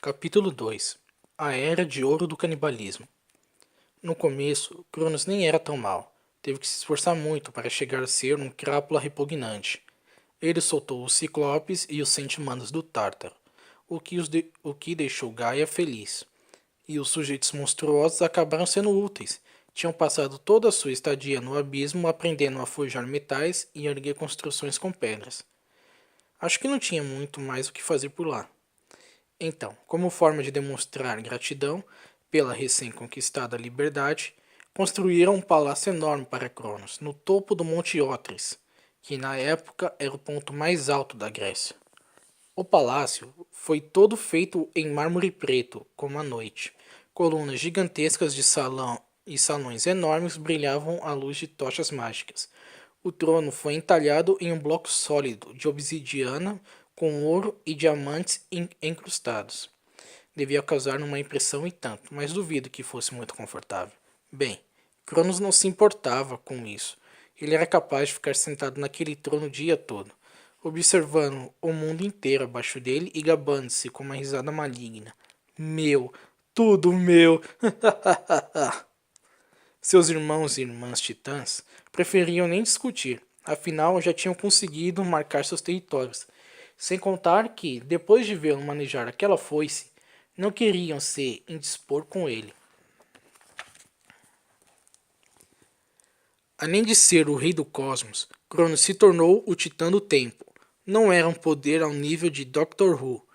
Capítulo 2. A Era de Ouro do Canibalismo. No começo, Cronos nem era tão mal. Teve que se esforçar muito para chegar a ser um crápula repugnante. Ele soltou os Ciclopes e os Centimanos do Tártaro, o que deixou Gaia feliz. E os sujeitos monstruosos acabaram sendo úteis. Tinham passado toda a sua estadia no abismo aprendendo a forjar metais e erguer construções com pedras. Acho que não tinha muito mais o que fazer por lá. Então, como forma de demonstrar gratidão pela recém-conquistada liberdade, construíram um palácio enorme para Cronos, no topo do Monte Otris, que na época era o ponto mais alto da Grécia. O palácio foi todo feito em mármore preto, como a noite. Colunas gigantescas de salão e salões enormes brilhavam à luz de tochas mágicas. O trono foi entalhado em um bloco sólido de obsidiana com ouro e diamantes encrustados. Devia causar uma impressão e tanto, mas duvido que fosse muito confortável. Bem, Cronos não se importava com isso. Ele era capaz de ficar sentado naquele trono o dia todo, observando o mundo inteiro abaixo dele e gabando-se com uma risada maligna. Meu, tudo meu! Seus irmãos e irmãs titãs preferiam nem discutir, afinal já tinham conseguido marcar seus territórios. Sem contar que, depois de vê-lo manejar aquela foice, não queriam se indispor com ele. Além de ser o rei do cosmos, Cronos se tornou o titã do tempo. Não era um poder ao nível de Doctor Who,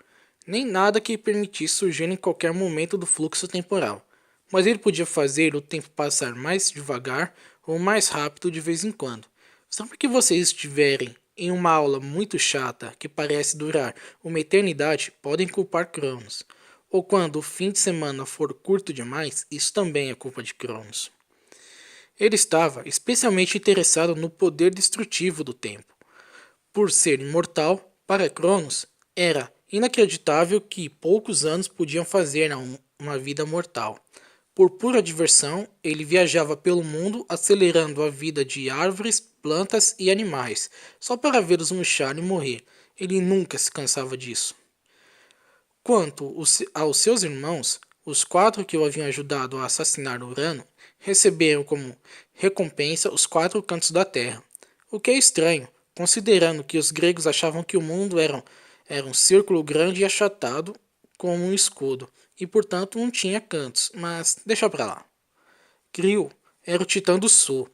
nem nada que permitisse surgir em qualquer momento do fluxo temporal, mas ele podia fazer o tempo passar mais devagar ou mais rápido de vez em quando. Sempre que vocês estiverem em uma aula muito chata que parece durar uma eternidade, podem culpar Cronos. Ou quando o fim de semana for curto demais, isso também é culpa de Cronos. Ele estava especialmente interessado no poder destrutivo do tempo. Por ser imortal, para Cronos, era inacreditável que poucos anos podiam fazer a uma vida mortal. Por pura diversão, ele viajava pelo mundo acelerando a vida de árvores, plantas e animais, só para vê-los murchar e morrer. Ele nunca se cansava disso. Quanto aos seus irmãos, os quatro que o haviam ajudado a assassinar Urano receberam como recompensa os quatro cantos da Terra, o que é estranho, considerando que os gregos achavam que o mundo era um círculo grande e achatado como um escudo, e portanto não tinha cantos, mas deixa pra lá. Crio era o titã do sul.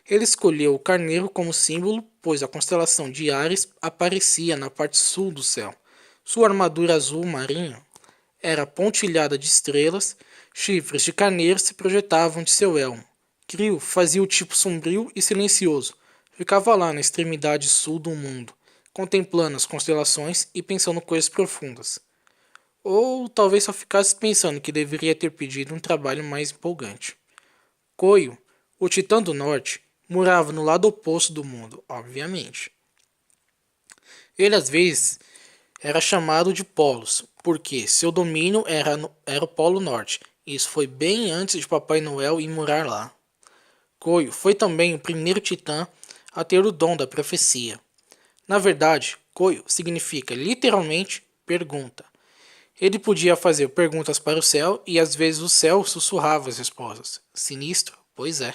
Ele escolheu o carneiro como símbolo, pois a constelação de Ares aparecia na parte sul do céu. Sua armadura azul marinho era pontilhada de estrelas, chifres de carneiro se projetavam de seu elmo. Crio fazia o tipo sombrio e silencioso. Ficava lá na extremidade sul do mundo, contemplando as constelações e pensando coisas profundas. Ou talvez só ficasse pensando que deveria ter pedido um trabalho mais empolgante. Coio, o Titã do Norte, morava no lado oposto do mundo, obviamente. Ele às vezes era chamado de Polos, porque seu domínio era o Polo Norte. Isso foi bem antes de Papai Noel ir morar lá. Coio foi também o primeiro titã a ter o dom da profecia. Na verdade, Coio significa literalmente pergunta. Ele podia fazer perguntas para o céu e às vezes o céu sussurrava as respostas. Sinistro? Pois é.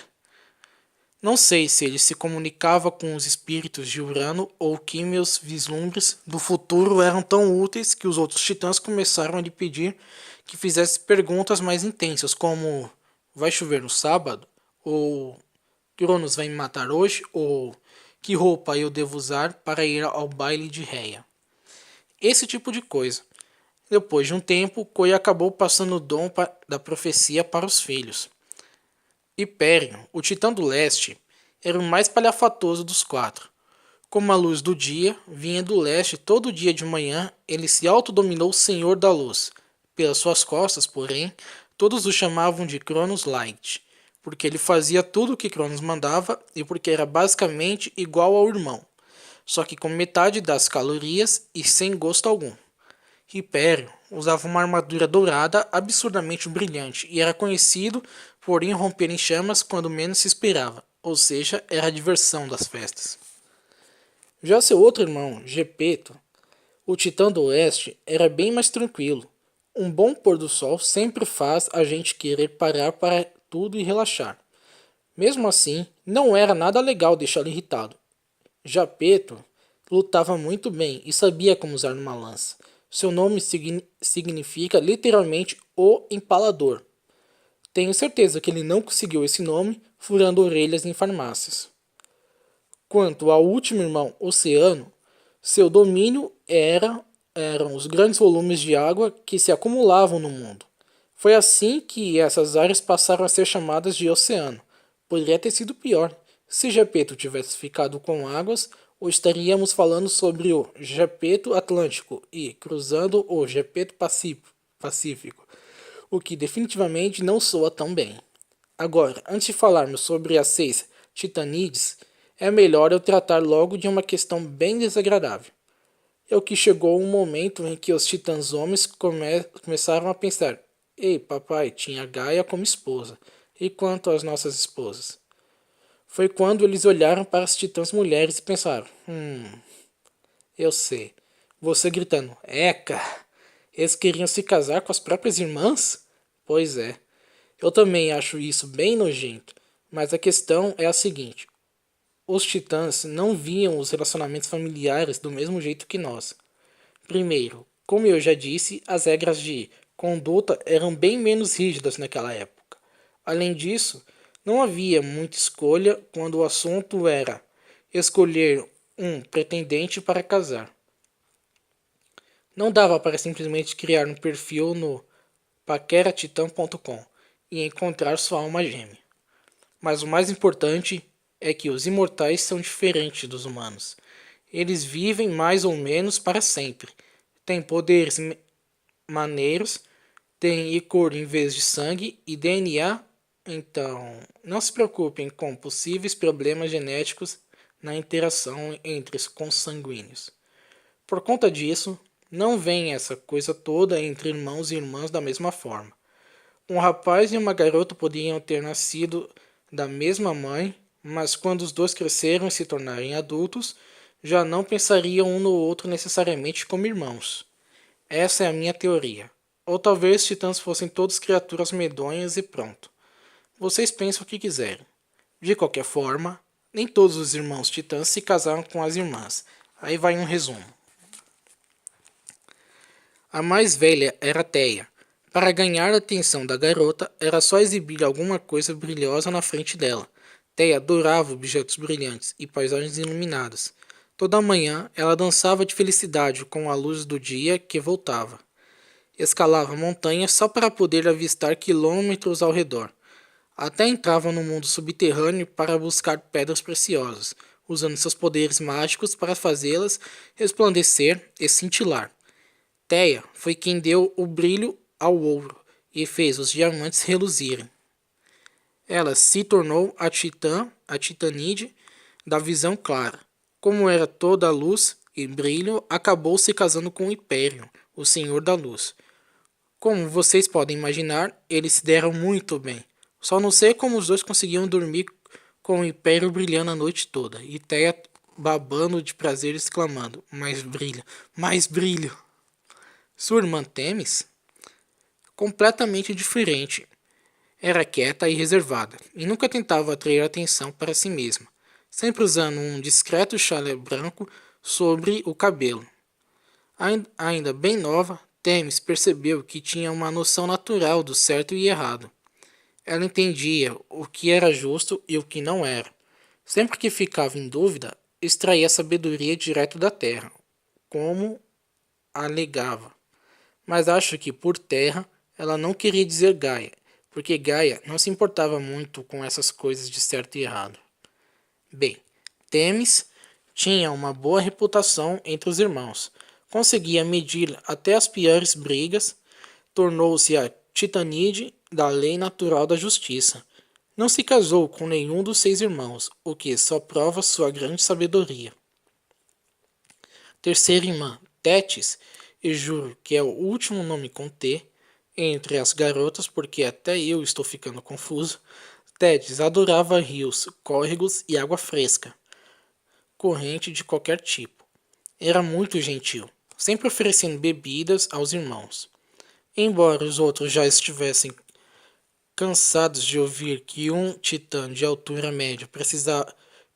Não sei se ele se comunicava com os espíritos de Urano ou que meus vislumbres do futuro eram tão úteis que os outros titãs começaram a lhe pedir que fizesse perguntas mais intensas, como: vai chover no sábado? Ou Cronos vai me matar hoje? Ou que roupa eu devo usar para ir ao baile de Réia? Esse tipo de coisa. Depois de um tempo, Coi acabou passando o dom da profecia para os filhos. Hyperion, o titã do leste, era o mais palhafatoso dos quatro. Como a luz do dia vinha do leste todo dia de manhã, ele se autodominou Senhor da Luz. Pelas suas costas, porém, todos o chamavam de Cronos Light, porque ele fazia tudo o que Cronos mandava e porque era basicamente igual ao irmão, só que com metade das calorias e sem gosto algum. Hyperion usava uma armadura dourada absurdamente brilhante e era conhecido por irromper em chamas quando menos se esperava, ou seja, era a diversão das festas. Já seu outro irmão, Gepeto, o Titã do Oeste, era bem mais tranquilo. Um bom pôr do sol sempre faz a gente querer parar para tudo e relaxar. Mesmo assim, não era nada legal deixá-lo irritado. Japeto lutava muito bem e sabia como usar uma lança. Seu nome significa literalmente o empalador. Tenho certeza que ele não conseguiu esse nome furando orelhas em farmácias. Quanto ao último irmão, Oceano, seu domínio eram os grandes volumes de água que se acumulavam no mundo. Foi assim que essas áreas passaram a ser chamadas de oceano. Poderia ter sido pior. Se Gepeto tivesse ficado com águas, ou estaríamos falando sobre o Gepeto Atlântico e cruzando o Gepeto Pacífico, o que definitivamente não soa tão bem. Agora, antes de falarmos sobre as 6 titanides, é melhor eu tratar logo de uma questão bem desagradável. É o que chegou um momento em que os titãs homens começaram a pensar: ei, papai, tinha Gaia como esposa. E quanto às nossas esposas? Foi quando eles olharam para as titãs mulheres e pensaram: eu sei. Você gritando: Eca! Eles queriam se casar com as próprias irmãs? Pois é. Eu também acho isso bem nojento. Mas a questão é a seguinte: os titãs não viam os relacionamentos familiares do mesmo jeito que nós. Primeiro, como eu já disse, as regras de conduta eram bem menos rígidas naquela época. Além disso, não havia muita escolha quando o assunto era escolher um pretendente para casar. Não dava para simplesmente criar um perfil no paqueratitã.com e encontrar sua alma gêmea. Mas o mais importante é que os imortais são diferentes dos humanos. Eles vivem mais ou menos para sempre. Têm poderes maneiros, têm Ichor em vez de sangue e DNA. Então, não se preocupem com possíveis problemas genéticos na interação entre os consanguíneos. Por conta disso, não vem essa coisa toda entre irmãos e irmãs da mesma forma. Um rapaz e uma garota poderiam ter nascido da mesma mãe, mas quando os dois cresceram e se tornarem adultos, já não pensariam um no outro necessariamente como irmãos. Essa é a minha teoria. Ou talvez titãs fossem todos criaturas medonhas e pronto. Vocês pensam o que quiserem. De qualquer forma, nem todos os irmãos titãs se casaram com as irmãs. Aí vai um resumo. A mais velha era Theia. Para ganhar a atenção da garota, era só exibir alguma coisa brilhosa na frente dela. Theia adorava objetos brilhantes e paisagens iluminadas. Toda manhã, ela dançava de felicidade com a luz do dia que voltava. Escalava montanhas só para poder avistar quilômetros ao redor. Até entrava no mundo subterrâneo para buscar pedras preciosas, usando seus poderes mágicos para fazê-las resplandecer e cintilar. Theia foi quem deu o brilho ao ouro e fez os diamantes reluzirem. Ela se tornou a Titanide da visão clara. Como era toda a luz e brilho, acabou se casando com o Hyperion, o Senhor da Luz. Como vocês podem imaginar, eles se deram muito bem. Só não sei como os dois conseguiam dormir com o Hyperion brilhando a noite toda, e Theia babando de prazer exclamando: mais brilho, mais brilho. Sua irmã Themis, completamente diferente. Era quieta e reservada, e nunca tentava atrair atenção para si mesma, sempre usando um discreto chalé branco sobre o cabelo. Ainda bem nova, Themis percebeu que tinha uma noção natural do certo e errado. Ela entendia o que era justo e o que não era. Sempre que ficava em dúvida, extraía sabedoria direto da terra, como alegava. Mas acho que por terra ela não queria dizer Gaia, porque Gaia não se importava muito com essas coisas de certo e errado. Bem, Themis tinha uma boa reputação entre os irmãos, conseguia medir até as piores brigas, tornou-se a Titanide da lei natural da justiça. Não se casou com nenhum dos 6 irmãos, o que só prova sua grande sabedoria. Terceira irmã, Tétis, e juro que é o último nome com T, entre as garotas, porque até eu estou ficando confuso. Tétis adorava rios, córregos e água fresca, corrente de qualquer tipo. Era muito gentil, sempre oferecendo bebidas aos irmãos. Embora os outros já estivessem cansados de ouvir que um titã de altura média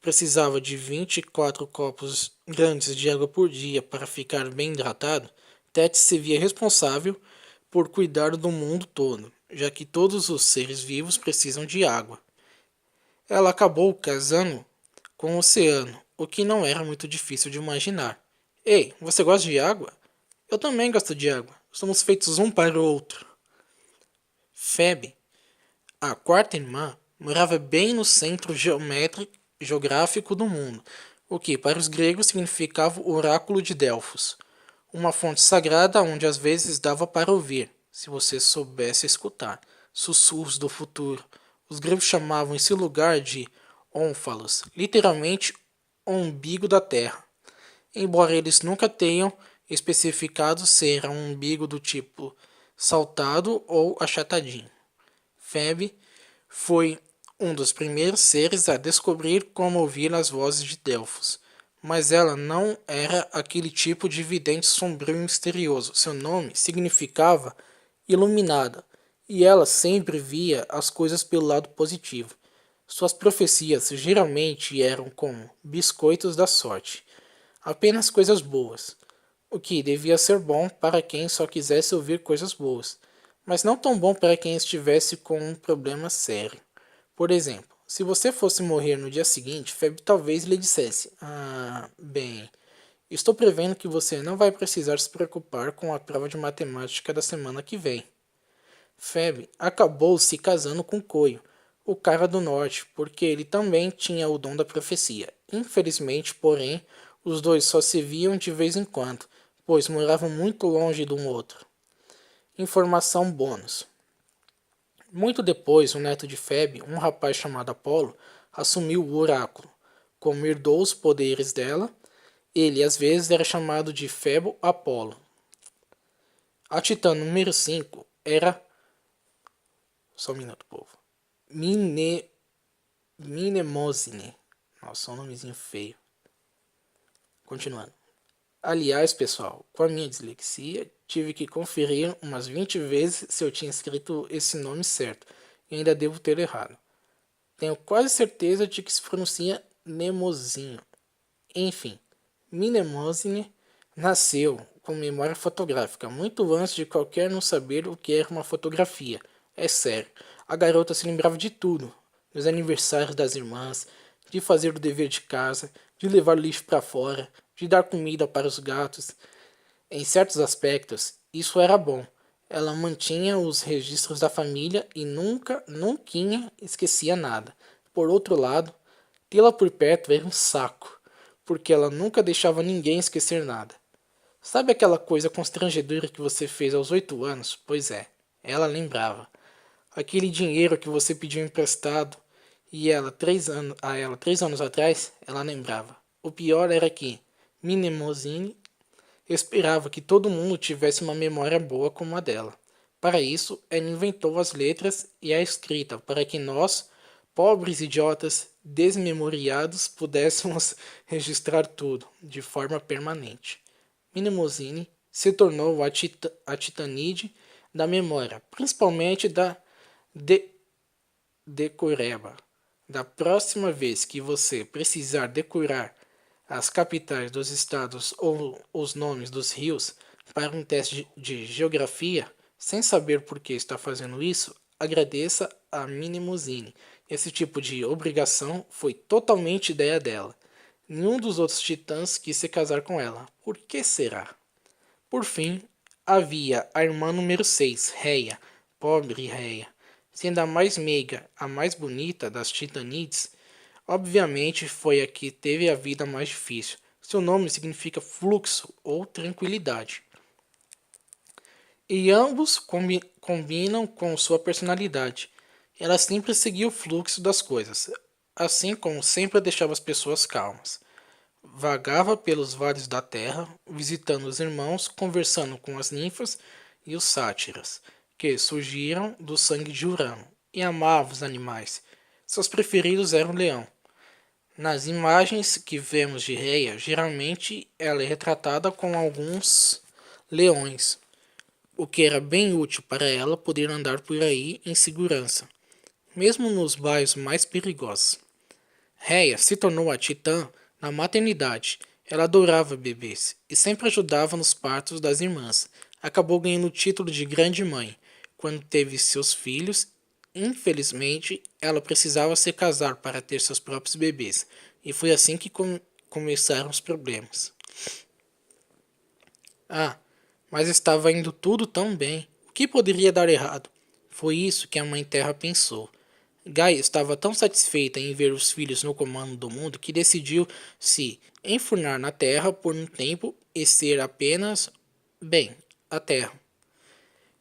precisava de 24 copos grandes de água por dia para ficar bem hidratado, Tet se via responsável por cuidar do mundo todo, já que todos os seres vivos precisam de água. Ela acabou casando com o oceano, o que não era muito difícil de imaginar. Ei, você gosta de água? Eu também gosto de água. Somos feitos um para o outro. Febe, a quarta irmã, morava bem no centro geográfico do mundo, o que para os gregos significava o oráculo de Delfos, uma fonte sagrada onde às vezes dava para ouvir, se você soubesse escutar, sussurros do futuro. Os gregos chamavam esse lugar de Ónfalos, literalmente o umbigo da terra, embora eles nunca tenham especificado se era um umbigo do tipo saltado ou achatadinho. Febe foi um dos primeiros seres a descobrir como ouvir as vozes de Delfos, mas ela não era aquele tipo de vidente sombrio e misterioso. Seu nome significava iluminada, e ela sempre via as coisas pelo lado positivo. Suas profecias geralmente eram como biscoitos da sorte, apenas coisas boas, o que devia ser bom para quem só quisesse ouvir coisas boas, mas não tão bom para quem estivesse com um problema sério. Por exemplo, se você fosse morrer no dia seguinte, Feb talvez lhe dissesse: Ah, bem, estou prevendo que você não vai precisar se preocupar com a prova de matemática da semana que vem. Feb acabou se casando com Coio, o cara do norte, porque ele também tinha o dom da profecia. Infelizmente, porém, os dois só se viam de vez em quando, pois moravam muito longe de um outro. Informação bônus. Muito depois, o neto de Febe, um rapaz chamado Apolo, assumiu o oráculo. Como herdou os poderes dela, ele às vezes era chamado de Febo Apolo. A titã número 5 era... Só um minuto, povo. Minemosine. Nossa, um nomezinho feio. Continuando. Aliás, pessoal, com a minha dislexia, tive que conferir umas 20 vezes se eu tinha escrito esse nome certo, e ainda devo ter errado. Tenho quase certeza de que se pronuncia Nemozinho. Enfim, Minemosine nasceu com memória fotográfica, muito antes de qualquer um saber o que era uma fotografia. É sério, a garota se lembrava de tudo, dos aniversários das irmãs, de fazer o dever de casa, de levar lixo para fora, de dar comida para os gatos. Em certos aspectos, isso era bom. Ela mantinha os registros da família e nunca esquecia nada. Por outro lado, tê-la por perto era um saco, porque ela nunca deixava ninguém esquecer nada. Sabe aquela coisa constrangedora que você fez aos 8 anos? Pois é, ela lembrava. Aquele dinheiro que você pediu emprestado e ela 3 anos atrás, ela lembrava. O pior era que Minemosine esperava que todo mundo tivesse uma memória boa como a dela. Para isso, ela inventou as letras e a escrita para que nós, pobres idiotas desmemoriados, pudéssemos registrar tudo de forma permanente. Mnemosyne se tornou a titanide da memória, principalmente da decoreba. Da próxima vez que você precisar decorar as capitais dos estados ou os nomes dos rios para um teste de geografia, sem saber por que está fazendo isso, agradeça a Mnemosyne. Esse tipo de obrigação foi totalmente ideia dela. Nenhum dos outros titãs quis se casar com ela. Por que será? Por fim, havia a irmã número 6, Reia, pobre Reia. Sendo a mais meiga, a mais bonita das titanides, obviamente foi a que teve a vida mais difícil. Seu nome significa fluxo ou tranquilidade. E ambos combinam com sua personalidade. Ela sempre seguia o fluxo das coisas, assim como sempre deixava as pessoas calmas. Vagava pelos vales da terra, visitando os irmãos, conversando com as ninfas e os sátiras, que surgiram do sangue de Urano, e amava os animais. Seus preferidos eram o leão. Nas imagens que vemos de Reia, geralmente ela é retratada com alguns leões. o que era bem útil para ela poder andar por aí em segurança, mesmo nos bairros mais perigosos. Rhea se tornou a Titã na maternidade. Ela adorava bebês e sempre ajudava nos partos das irmãs. Acabou ganhando o título de Grande Mãe quando teve seus filhos. Infelizmente, ela precisava se casar para ter seus próprios bebês, e foi assim que começaram os problemas. Ah, mas estava indo tudo tão bem. O que poderia dar errado? Foi isso que a Mãe Terra pensou. Gaia estava tão satisfeita em ver os filhos no comando do mundo que decidiu se enfurnar na Terra por um tempo e ser apenas, bem, a Terra.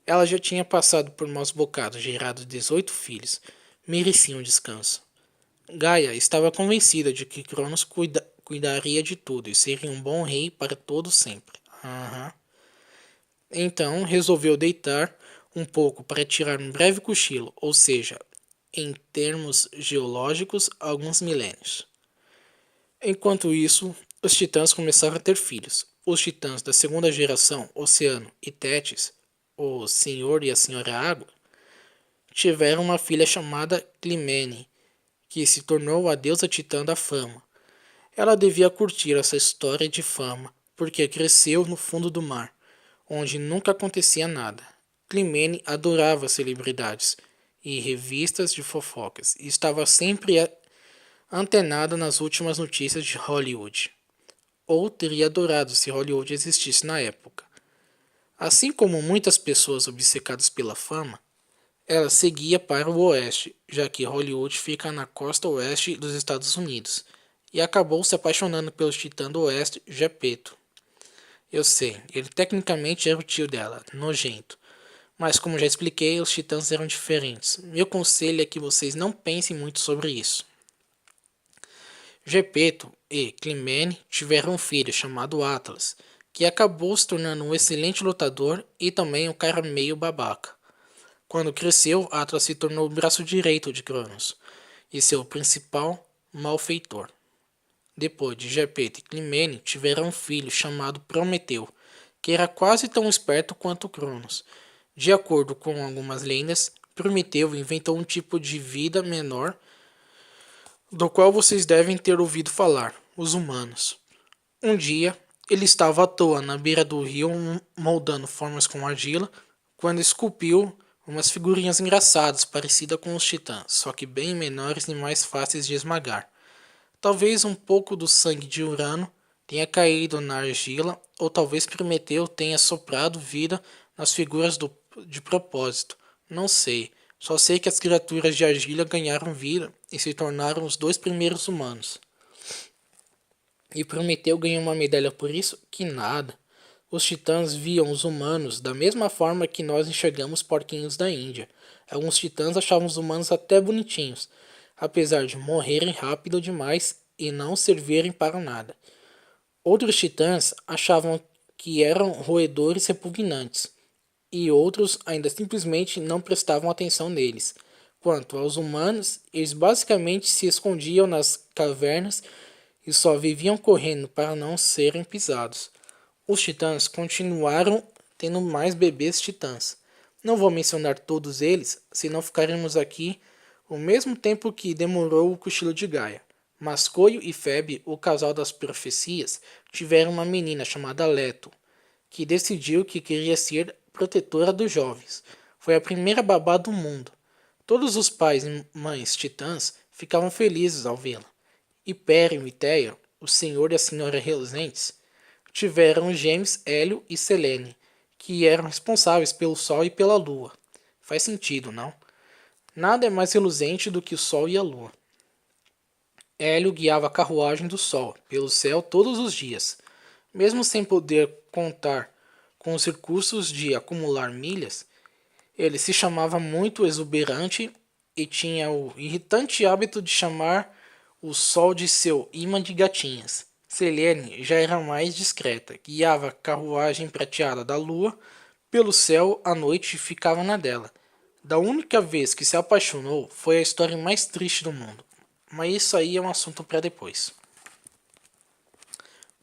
Ela já tinha passado por maus bocados, gerado 18 filhos. Merecia um descanso. Gaia estava convencida de que Cronos cuidaria de tudo e seria um bom rei para todo sempre. Aham. Então resolveu deitar um pouco para tirar um breve cochilo, ou seja, em termos geológicos, alguns milênios. Enquanto isso, os titãs começaram a ter filhos. Os titãs da segunda geração, Oceano e Tétis, o Senhor e a Senhora Água, tiveram uma filha chamada Clymene, que se tornou a deusa titã da fama. Ela devia curtir essa história de fama, porque cresceu no fundo do mar, onde nunca acontecia nada. Clymene adorava celebridades e revistas de fofocas e estava sempre antenada nas últimas notícias de Hollywood. Ou teria adorado se Hollywood existisse na época. Assim como muitas pessoas obcecadas pela fama, ela seguia para o oeste, já que Hollywood fica na costa oeste dos Estados Unidos, e acabou se apaixonando pelo titã do oeste, Gepeto. Eu sei, ele tecnicamente era o tio dela, nojento. Mas como já expliquei, os titãs eram diferentes. Meu conselho é que vocês não pensem muito sobre isso. Gepeto e Clymene tiveram um filho chamado Atlas, que acabou se tornando um excelente lutador e também um cara meio babaca. Quando cresceu, Atlas se tornou o braço direito de Cronos e seu principal malfeitor. Depois de Gepeto e Clymene tiveram um filho chamado Prometeu, que era quase tão esperto quanto Cronos. De acordo com algumas lendas, Prometeu inventou um tipo de vida menor do qual vocês devem ter ouvido falar, os humanos. Um dia, ele estava à toa na beira do rio moldando formas com argila, quando esculpiu umas figurinhas engraçadas parecidas com os titãs, só que bem menores e mais fáceis de esmagar. Talvez um pouco do sangue de Urano tenha caído na argila, ou talvez Prometeu tenha soprado vida nas figuras de propósito. Não sei. Só sei que as criaturas de argila ganharam vida e se tornaram os dois primeiros humanos. E Prometeu ganhou uma medalha por isso? Que nada. Os titãs viam os humanos da mesma forma que nós enxergamos porquinhos da Índia. Alguns titãs achavam os humanos até bonitinhos, apesar de morrerem rápido demais e não servirem para nada. Outros titãs achavam que eram roedores repugnantes, e outros ainda simplesmente não prestavam atenção neles. Quanto aos humanos, eles basicamente se escondiam nas cavernas e só viviam correndo para não serem pisados. Os titãs continuaram tendo mais bebês titãs. Não vou mencionar todos eles, senão ficaremos aqui o mesmo tempo que demorou o cochilo de Gaia. Mascoio e Febe, o casal das profecias, tiveram uma menina chamada Leto, que decidiu que queria ser protetora dos jovens. Foi a primeira babá do mundo. Todos os pais e mães titãs ficavam felizes ao vê-la. Hipério e Theia, o senhor e a senhora reluzentes, tiveram gêmeos Hélio e Selene, que eram responsáveis pelo Sol e pela Lua. Faz sentido, não? Nada é mais reluzente do que o Sol e a Lua. Hélio guiava a carruagem do Sol pelo céu todos os dias. Mesmo sem poder contar com os recursos de acumular milhas, ele se chamava muito exuberante e tinha o irritante hábito de chamar o Sol de seu imã de gatinhas. Selene já era mais discreta, guiava a carruagem prateada da lua pelo céu à noite e ficava na dela. Da única vez que se apaixonou foi a história mais triste do mundo, mas isso aí é um assunto para depois.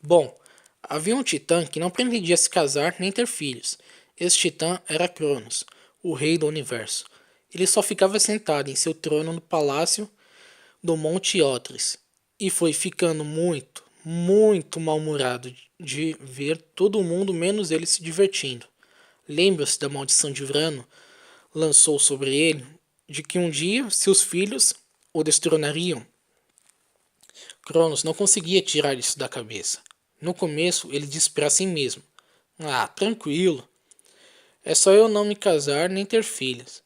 Bom, havia um titã que não pretendia se casar nem ter filhos. Esse titã era Cronos, o rei do universo. Ele só ficava sentado em seu trono no palácio do Monte Otris e foi ficando muito, muito mal-humorado de ver todo mundo menos ele se divertindo. Lembra-se da maldição de Urano lançou sobre ele de que um dia seus filhos o destronariam. Cronos não conseguia tirar isso da cabeça. No começo, ele disse para si mesmo: "Ah, tranquilo. É só eu não me casar nem ter filhos.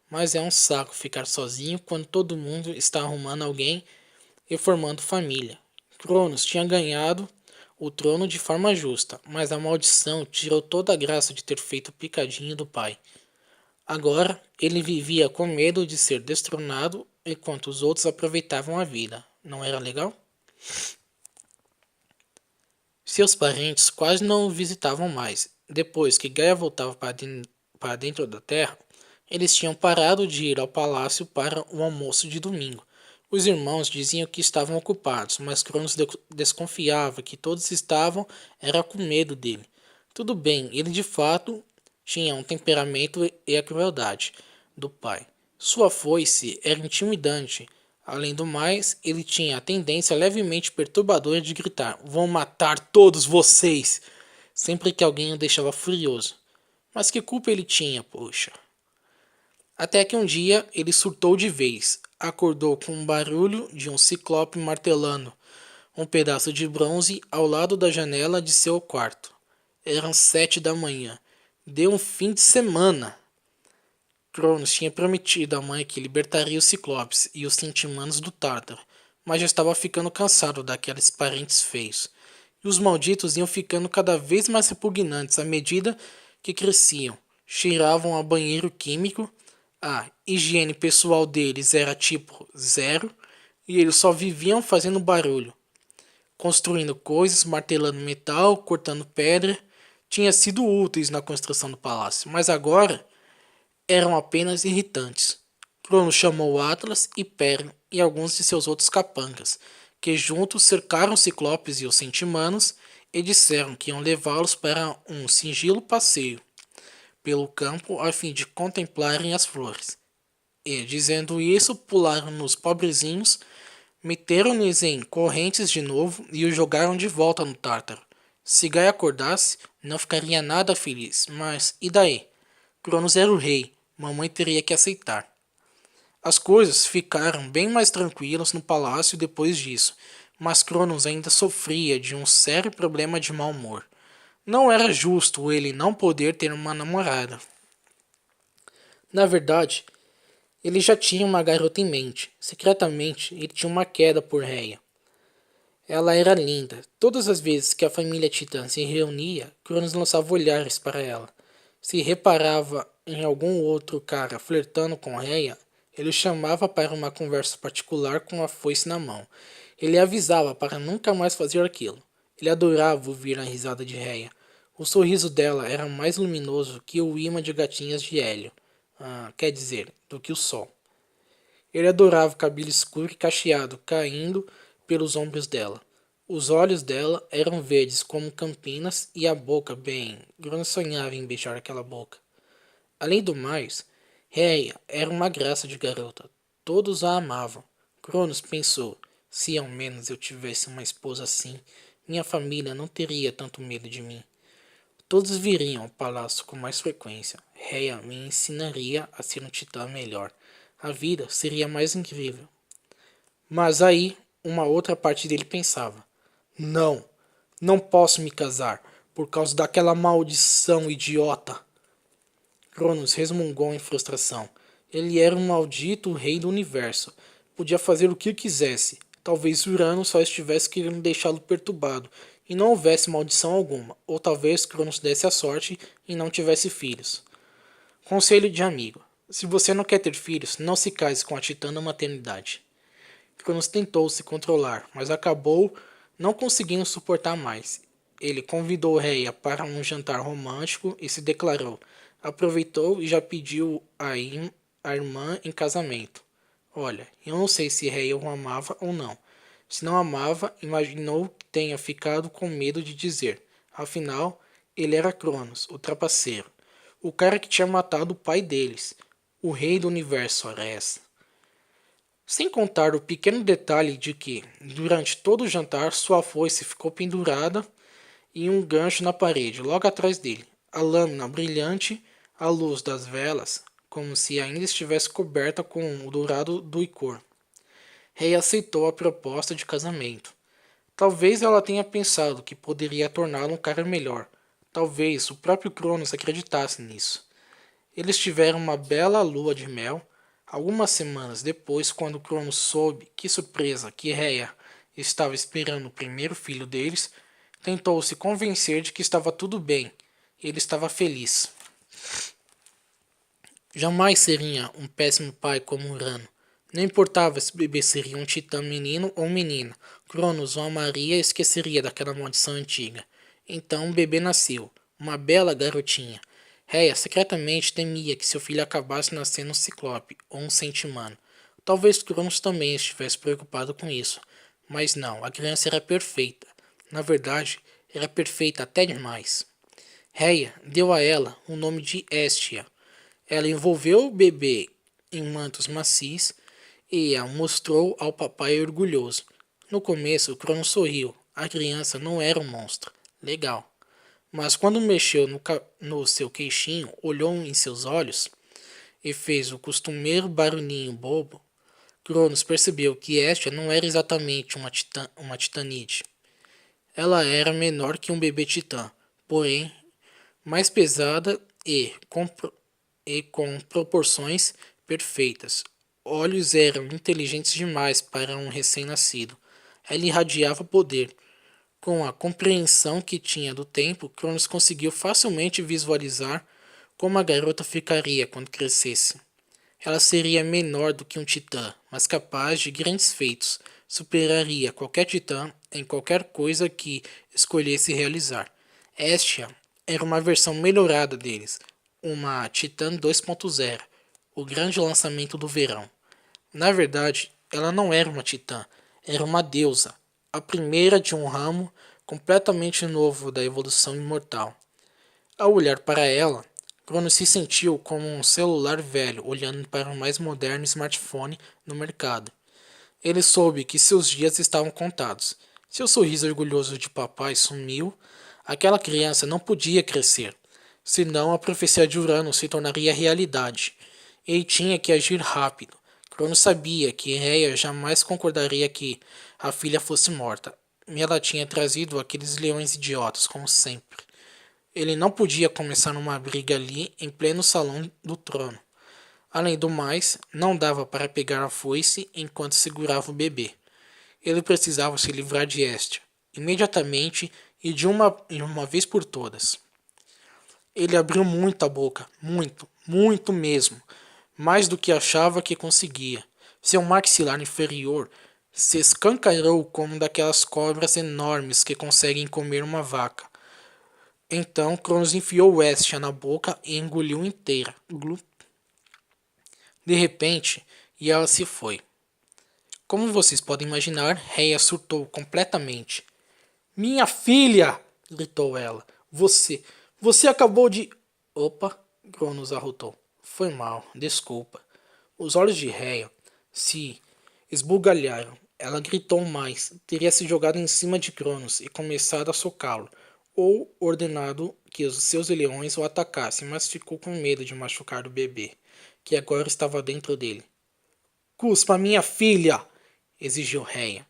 Mas é um saco ficar sozinho quando todo mundo está arrumando alguém e formando família." Cronos tinha ganhado o trono de forma justa, mas a maldição tirou toda a graça de ter feito o picadinho do pai. Agora ele vivia com medo de ser destronado enquanto os outros aproveitavam a vida. Não era legal? Seus parentes quase não o visitavam mais. Depois que Gaia voltava para dentro da Terra, eles tinham parado de ir ao palácio para o almoço de domingo. Os irmãos diziam que estavam ocupados, mas Cronos desconfiava que todos estavam era com medo dele. Tudo bem, ele de fato tinha um temperamento e a crueldade do pai. Sua foice era intimidante. Além do mais, ele tinha a tendência levemente perturbadora de gritar: "Vou matar todos vocês!" sempre que alguém o deixava furioso. Mas que culpa ele tinha, poxa? Até que um dia ele surtou de vez. Acordou com um barulho de um ciclope martelando um pedaço de bronze ao lado da janela de seu quarto. Eram 7 da manhã. Deu um fim de semana. Cronos tinha prometido à mãe que libertaria os Ciclopes e os Centimanos do Tártaro, mas já estava ficando cansado daqueles parentes feios. E os malditos iam ficando cada vez mais repugnantes à medida que cresciam. Cheiravam a banheiro químico, a higiene pessoal deles era tipo zero, e eles só viviam fazendo barulho, construindo coisas, martelando metal, cortando pedra. Tinha sido úteis na construção do palácio, mas agora eram apenas irritantes. Cronos chamou Atlas e Perno e alguns de seus outros capangas, que juntos cercaram os Ciclopes e os Centimanos e disseram que iam levá-los para um sigilo passeio pelo campo a fim de contemplarem as flores. E, dizendo isso, pularam nos pobrezinhos, meteram-lhes em correntes de novo e os jogaram de volta no Tártaro. Se Gaia acordasse, não ficaria nada feliz, mas e daí? Cronos era o rei, mamãe teria que aceitar. As coisas ficaram bem mais tranquilas no palácio depois disso, mas Cronos ainda sofria de um sério problema de mau humor. Não era justo ele não poder ter uma namorada. Na verdade, ele já tinha uma garota em mente. Secretamente, ele tinha uma queda por Rhea. Ela era linda. Todas as vezes que a família Titã se reunia, Cronos lançava olhares para ela. Se reparava em algum outro cara flertando com Rhea, ele o chamava para uma conversa particular com a foice na mão. Ele avisava para nunca mais fazer aquilo. Ele adorava ouvir a risada de Rhea. O sorriso dela era mais luminoso que o imã de gatinhas de Hélio. Quer dizer, do que o sol. Ele adorava o cabelo escuro e cacheado caindo pelos ombros dela. Os olhos dela eram verdes como campinas e a boca, bem, Cronos sonhava em beijar aquela boca. Além do mais, Rhea era uma graça de garota. Todos a amavam. Cronos pensou, se ao menos eu tivesse uma esposa assim, minha família não teria tanto medo de mim. Todos viriam ao palácio com mais frequência. Rhea me ensinaria a ser um titã melhor. A vida seria mais incrível. Mas aí, uma outra parte dele pensava: não, não posso me casar, por causa daquela maldição idiota. Cronos resmungou em frustração. Ele era um maldito rei do universo. Podia fazer o que quisesse. Talvez Urano só estivesse querendo deixá-lo perturbado, e não houvesse maldição alguma. Ou talvez Cronos desse a sorte e não tivesse filhos. Conselho de amigo: se você não quer ter filhos, não se case com a titã da maternidade. Cronos tentou se controlar, mas acabou não conseguindo suportar mais. Ele convidou Rhea para um jantar romântico e se declarou. Aproveitou e já pediu a irmã em casamento. Olha, eu não sei se Rhea o amava ou não. Se não amava, imaginou que tenha ficado com medo de dizer. Afinal, ele era Cronos, o trapaceiro. O cara que tinha matado o pai deles. O rei do universo, ora essa. Sem contar o pequeno detalhe de que, durante todo o jantar, sua foice ficou pendurada em um gancho na parede, logo atrás dele. A lâmina brilhante à luz das velas, como se ainda estivesse coberta com o dourado do licor. Rei aceitou a proposta de casamento. Talvez ela tenha pensado que poderia torná-lo um cara melhor. Talvez o próprio Cronos acreditasse nisso. Eles tiveram uma bela lua de mel. Algumas semanas depois, quando Cronos soube, que surpresa, que Rhea estava esperando o primeiro filho deles, tentou se convencer de que estava tudo bem. Ele estava feliz. Jamais seria um péssimo pai como Urano. Não importava se o bebê seria um titã menino ou menina, Cronos o amaria e esqueceria daquela maldição antiga. Então o bebê nasceu, uma bela garotinha. Rhea secretamente temia que seu filho acabasse nascendo um ciclope ou um centimano. Talvez Cronos também estivesse preocupado com isso, mas não, a criança era perfeita. Na verdade, era perfeita até demais. Rhea deu a ela o nome de Hestia. Ela envolveu o bebê em mantos macios e a mostrou ao papai orgulhoso. No começo, Cronos sorriu. A criança não era um monstro. Legal. Mas quando mexeu no seu queixinho, olhou em seus olhos e fez o costumeiro barulhinho bobo, Cronos percebeu que Hestia não era exatamente uma titanide. Ela era menor que um bebê titã, porém mais pesada e com proporções perfeitas. Olhos eram inteligentes demais para um recém-nascido. Ela irradiava poder. Com a compreensão que tinha do tempo, Cronos conseguiu facilmente visualizar como a garota ficaria quando crescesse. Ela seria menor do que um titã, mas capaz de grandes feitos. Superaria qualquer titã em qualquer coisa que escolhesse realizar. Hestia era uma versão melhorada deles, uma Titã 2.0, o grande lançamento do verão. Na verdade, ela não era uma titã, era uma deusa, a primeira de um ramo completamente novo da evolução imortal. Ao olhar para ela, Cronos se sentiu como um celular velho olhando para o mais moderno smartphone no mercado. Ele soube que seus dias estavam contados. Seu sorriso orgulhoso de papai sumiu. Aquela criança não podia crescer, senão a profecia de Urano se tornaria realidade. Ele tinha que agir rápido. Cronos sabia que Rhea jamais concordaria que a filha fosse morta. E ela tinha trazido aqueles leões idiotas, como sempre. Ele não podia começar uma briga ali em pleno salão do trono. Além do mais, não dava para pegar a foice enquanto segurava o bebê. Ele precisava se livrar de Hestia, imediatamente e de uma vez por todas. Ele abriu muito a boca, muito, muito mesmo, mais do que achava que conseguia. Seu maxilar inferior se escancarou como daquelas cobras enormes que conseguem comer uma vaca. Então Cronos enfiou Hestia na boca e engoliu inteira. De repente, e ela se foi. Como vocês podem imaginar, Rhea surtou completamente. Minha filha! Gritou ela. Você acabou de... Opa! Cronos arrotou. Foi mal, desculpa. Os olhos de Rhea se esbugalharam. Ela gritou mais. Teria se jogado em cima de Cronos e começado a socá-lo, ou ordenado que os seus leões o atacassem, mas ficou com medo de machucar o bebê, que agora estava dentro dele. Cuspa, minha filha! Exigiu Rhea.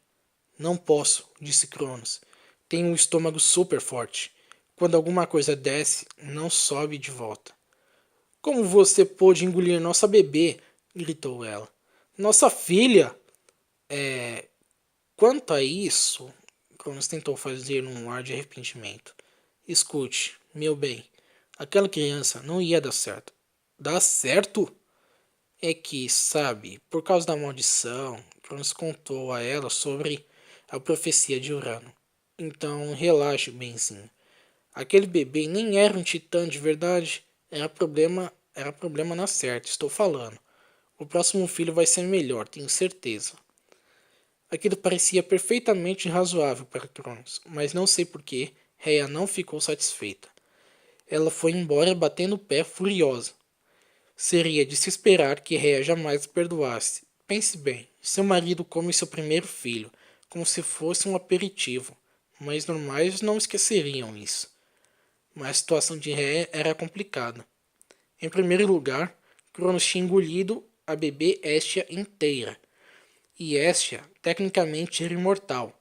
Não posso, disse Cronos. Tenho um estômago super forte. Quando alguma coisa desce, não sobe de volta. Como você pôde engolir nossa bebê? Gritou ela. Nossa filha! Quanto a isso, Cronos tentou fazer um ar de arrependimento. Escute, meu bem, aquela criança não ia dar certo. Dar certo? É que, sabe, por causa da maldição, Cronos contou a ela sobre a profecia de Urano. Então, relaxe, benzinho. Aquele bebê nem era um titã de verdade. Era problema na certa, estou falando. O próximo filho vai ser melhor, tenho certeza. Aquilo parecia perfeitamente razoável para Cronos, mas não sei por que Rhea não ficou satisfeita. Ela foi embora batendo o pé furiosa. Seria de se esperar que Rhea jamais perdoasse. Pense bem, seu marido come seu primeiro filho, como se fosse um aperitivo. Mães normais não esqueceriam isso. Mas a situação de Rhea era complicada. Em primeiro lugar, Cronos tinha engolido a bebê Hestia inteira. E Hestia, tecnicamente, era imortal.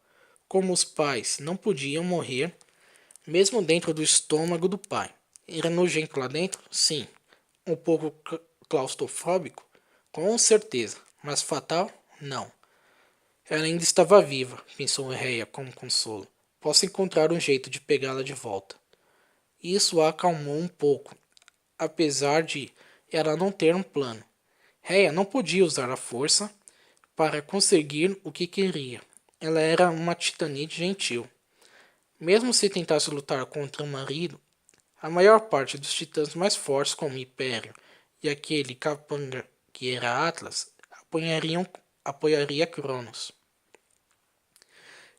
Como os pais não podiam morrer, mesmo dentro do estômago do pai. Era nojento lá dentro? Sim. Um pouco claustrofóbico? Com certeza. Mas fatal? Não. Ela ainda estava viva, pensou Rhea como consolo. Posso encontrar um jeito de pegá-la de volta. Isso a acalmou um pouco, apesar de ela não ter um plano. Rhea não podia usar a força para conseguir o que queria. Ela era uma titanite gentil. Mesmo se tentasse lutar contra o marido, a maior parte dos titãs mais fortes, como Hyperion e aquele capanga que era Atlas, apoiaria Cronos.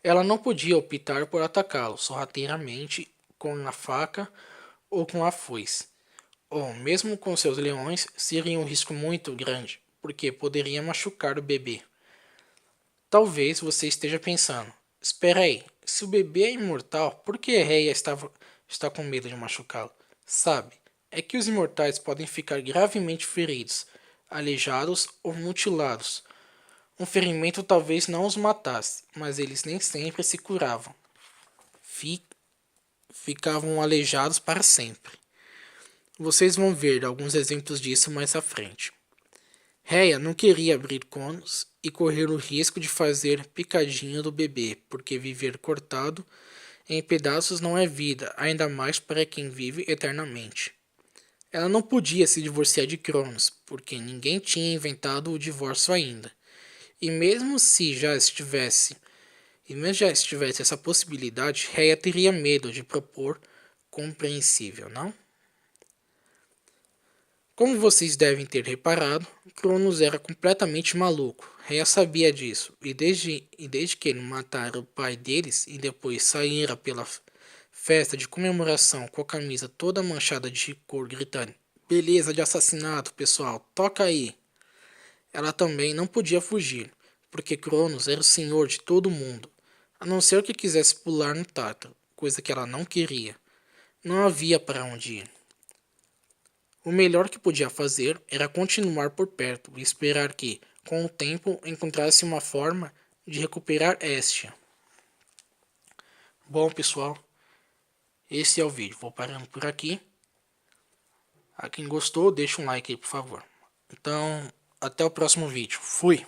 Ela não podia optar por atacá-lo sorrateiramente com a faca ou com a foice. Ou, mesmo com seus leões, seria um risco muito grande, porque poderia machucar o bebê. Talvez você esteja pensando, espera aí, se o bebê é imortal, por que Rhea está com medo de machucá-lo? Sabe, é que os imortais podem ficar gravemente feridos, aleijados ou mutilados. Um ferimento talvez não os matasse, mas eles nem sempre se curavam. Ficavam aleijados para sempre. Vocês vão ver alguns exemplos disso mais à frente. Rhea não queria abrir conos e correr o risco de fazer picadinho do bebê, porque viver cortado em pedaços não é vida, ainda mais para quem vive eternamente. Ela não podia se divorciar de Cronos, porque ninguém tinha inventado o divórcio ainda. E mesmo se já estivesse, essa possibilidade, Rhea teria medo de propor, compreensível, não? Como vocês devem ter reparado, Cronos era completamente maluco. Rhea sabia disso, e desde que ele matara o pai deles e depois saíra pela festa de comemoração com a camisa toda manchada de cor gritando "Beleza de assassinato, pessoal, toca aí!", ela também não podia fugir, porque Cronos era o senhor de todo mundo, a não ser que quisesse pular no Tártaro, coisa que ela não queria. Não havia para onde ir. O melhor que podia fazer era continuar por perto e esperar que, com o tempo, encontrasse uma forma de recuperar Hestia. Bom, pessoal, esse é o vídeo. Vou parando por aqui. A quem gostou, deixa um like aí, por favor. Então, até o próximo vídeo. Fui!